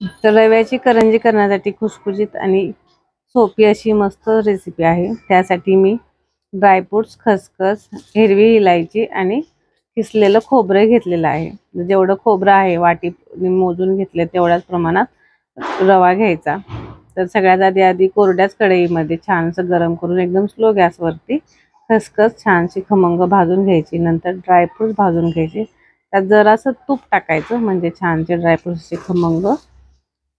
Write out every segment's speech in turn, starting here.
तर रव्याची करंजी करण्यासाठी खुसखुशीत आणि सोपी अशी मस्त रेसिपी आहे। त्यासाठी मी ड्रायफ्रुट्स, खसखस, हिरवी इलायची आणि किसलेलं खोबरं घेतलेलं आहे। जेवढं खोबरं आहे वाटी मोजून घेतले तेवढ्याच प्रमाणात रवा घ्यायचा। तर सगळ्यात आधी कोरड्याच कढईमध्ये छानसं गरम करून एकदम स्लो गॅसवरती खसखस छानशी खमंग भाजून घ्यायची। नंतर ड्रायफ्रुट्स भाजून घ्यायचे। त्यात जरासं तूप टाकायचं म्हणजे छानसे ड्रायफ्रुट्सचे खमंग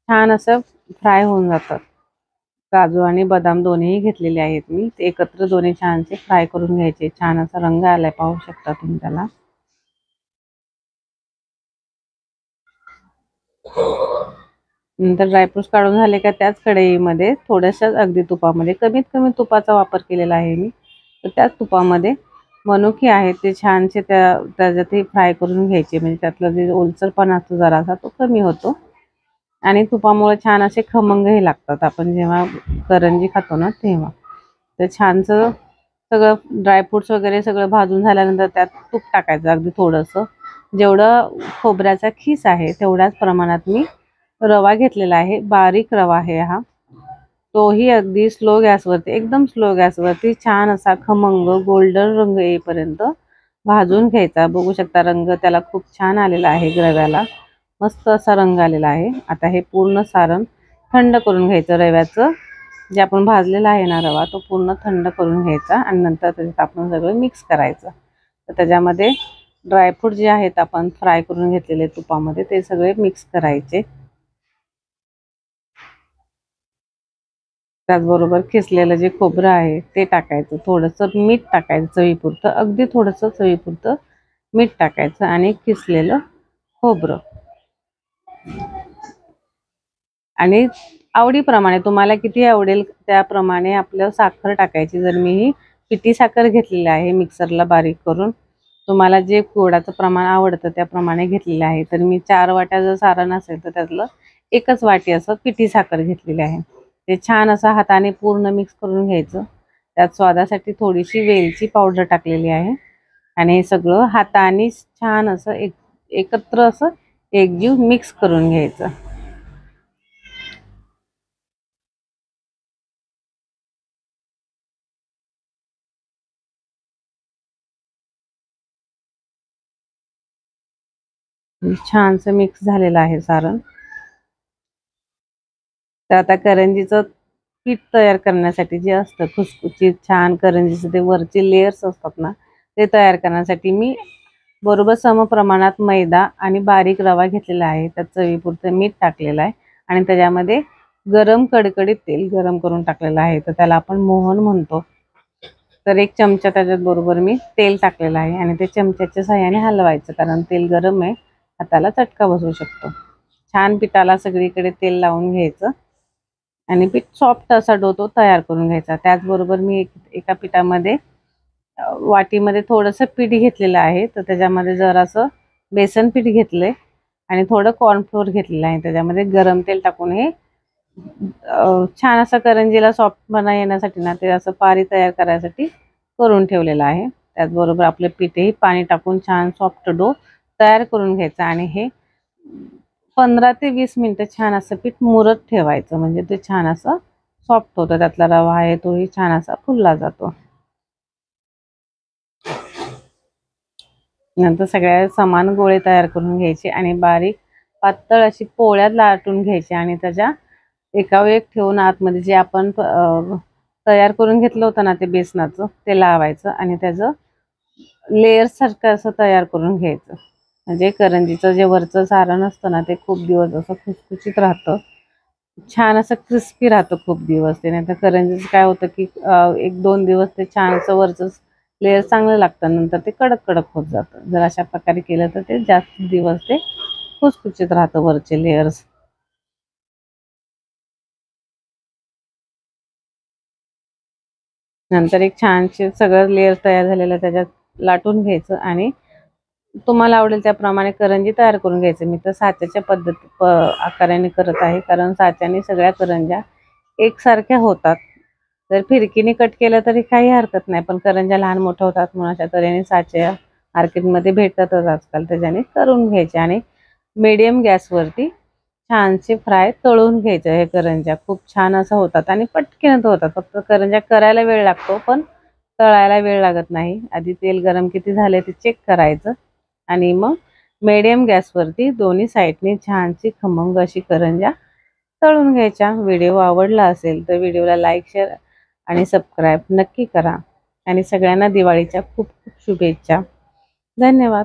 छान असं फ्राय होऊन जातात। काजू आणि बदाम दोन्हीही घेतलेले आहेत मी, ते एकत्र दोन्ही छानसे फ्राय करून घ्यायचे। छान असा रंग आलाय पाहू शकता तुम्ही त्याला। नंतर ड्रायफ्रुट्स काढून झाले का त्याच कढईमध्ये थोड्याशा अगदी तुपामध्ये कमीत कमी तुपाचा वापर केलेला आहे मी। तर त्याच तुपामध्ये मनुके आहेत ते छानसे त्याच्यातही फ्राय करून घ्यायचे म्हणजे त्यातलं जे ओलसरपणा असतो जरासा तो कमी होतो आणि तुपामुळे छान असे खमंगही लागतात आपण जेव्हा करंजी खातो ना तेव्हा। तर छानसं सगळं ड्रायफ्रुट्स वगैरे सगळं भाजून झाल्यानंतर त्यात तूप टाकायचं अगदी थोडंसं। जेवढं खोबऱ्याचा खीस आहे तेवढ्याच प्रमाणात मी रवा घेतलेला आहे। बारीक रवा आहे हा। तोही अगदी स्लो गॅसवरती एकदम स्लो गॅसवरती छान असा खमंग गोल्डन रंग येईपर्यंत भाजून घ्यायचा। बघू शकता रंग त्याला खूप छान आलेला आहे रव्याला, मस्त असा रंग आलेला आहे। आता हे पूर्ण सारण थंड करून घ्यायचं। रव्याचं जे आपण भाजलेला आहे ना रवा तो पूर्ण थंड करून घ्यायचा आणि नंतर त्याच्यात आपण सगळं मिक्स करायचं। तर त्याच्यामध्ये ड्रायफ्रूट जे आहेत आपण फ्राय करून घेतलेले तुपामध्ये ते सगळे मिक्स करायचे। त्याचबरोबर किसलेलं जे खोबरं आहे ते टाकायचं। थोडंसं मीठ टाकायचं चवीपुरतं, अगदी थोडंसं चवीपुरतं मीठ टाकायचं आणि किसलेलं खोबरं आणि आवडीप्रमाणे तुम्हाला किती आवडेल त्याप्रमाणे आपलं साखर टाकायची। जर मी ही पिठी साखर घेतलेली आहे मिक्सरला बारीक करून, तुम्हाला जे गोडाचं प्रमाण आवडतं त्याप्रमाणे घेतलेलं आहे। तर मी 4 वाट्या जर सारण असेल तर त्यातलं 1च वाटी असं पिठी साखर घेतलेली आहे। ते छान असं हाताने पूर्ण मिक्स करून घ्यायचं। त्यात स्वादासाठी थोडीशी वेलची पावडर टाकलेली आहे आणि हे सगळं हाताने छान असं एकत्र असं एकजीव मिक्स करून घ्यायचं। छानसं मिक्स झालेलं आहे सारण। तर आता करंजीचं पीठ तयार करण्यासाठी जे असतं खुसखुशीत छान करंजीचे ते वरचे लेयर्स असतात ना ते तयार करण्यासाठी मी बरोबर समप्रमाणात मैदा आणि बारीक रवा घेतलेला आहे। त्यात चवीपुरतं मीठ टाकलेलं आहे आणि त्याच्यामध्ये गरम कडकडीत तेल गरम करून टाकलेलं आहे। तर त्याला आपण मोहन म्हणतो। तर 1 चमचा त्याच्यात बरोबर मी तेल टाकलेलं आहे आणि ते चमच्याच्या साहाय्याने हलवायचं कारण तेल गरम आहे, हाताला चटका बसू शकतो। छान पिठाला सगळीकडे तेल लावून घ्यायचं आणि पीठ सॉफ्ट असा डो तो तयार करून घ्यायचा। त्याचबरोबर मी एका पिठामध्ये वाटीमध्ये थोडंसं पीठ घेतलेलं आहे। तर त्याच्यामध्ये जरासं बेसन पीठ घेतलंय आणि थोडं कॉर्नफ्लोअर घेतलेलं आहे। त्याच्यामध्ये गरम तेल टाकून हे छान असं करंजीला सॉफ्टपणा येण्यासाठी ना ते असं पारी तयार करायसाठी करून ठेवलेलं आहे। त्याचबरोबर आपलं पीठही पाणी टाकून छान सॉफ्ट डो तयार करून घ्यायचा आणि हे 15 ते 20 मिनिटं छान असं पीठ मुरत ठेवायचं म्हणजे ते छान असं सॉफ्ट होतं। त्यातला रवा आहे तोही छान असा फुलला जातो। नंतर सगळ्या समान गोळे तयार करून घ्यायचे आणि बारीक पातळ अशी पोळ्या लाटून घ्यायची आणि त्याच्या एकावर एक ठेवून आतमध्ये जे आपण तयार करून घेतलं होतं ना ते बेसनाचं ते लावायचं आणि त्याचं लेयर्ससारखं असं तयार करून घ्यायचं। म्हणजे करंजीचं जे वरचं सारण असतं ना ते खूप दिवस असं खुसखुशीत राहतं, छान असं क्रिस्पी राहतं खूप दिवस ते। नाहीतर करंजीचं काय होतं की 1-2 दिवस ते छान असं वरचं लेयर चांगलं लागतं नंतर ते कडक कडक होत जातं। जर अशा प्रकारे केलं तर ते जास्त दिवस ते खुसखुशीत राहतं वरचे लेयर्स। नंतर एक छानसे सगळं लेयर तयार झालेलं त्याच्यात लाटून घ्यायचं आणि तुम्हाला आवडेल त्याप्रमाणे करंजी तयार करून घ्यायचं। मी तर साच्याच्या आकाराने करत आहे कारण साच्याने सगळ्या करंज्या एकसारख्या होतात। जर फिरकीने कट केलं तरी काही हरकत नाही, पण करंज्या लहान मोठ्या होतात म्हणून अशा तऱ्हेने साच्या मार्केटमध्ये भेटतातच आजकाल, त्याच्याने करून घ्यायचे आणि मीडियम गॅसवरती छानसे फ्राय तळून घ्यायचं. हे करंज्या खूप छान असं होतात आणि पटकन होतात. फक्त करंज्या करायला वेळ लागतो पण तळायला वेळ लागत नाही. आधी तेल गरम किती झाले ते चेक करायचं आणि मग मीडियम गॅसवरती दोन्ही साईडने छानशी खमंग अशी करंज्या तळून घ्यायच्या. व्हिडिओ आवडला असेल तर व्हिडिओला लाईक, शेअर आणि सबस्क्राईब नक्की करा आणि सगळ्यांना दिवाळीच्या खूप खूप शुभेच्छा. धन्यवाद.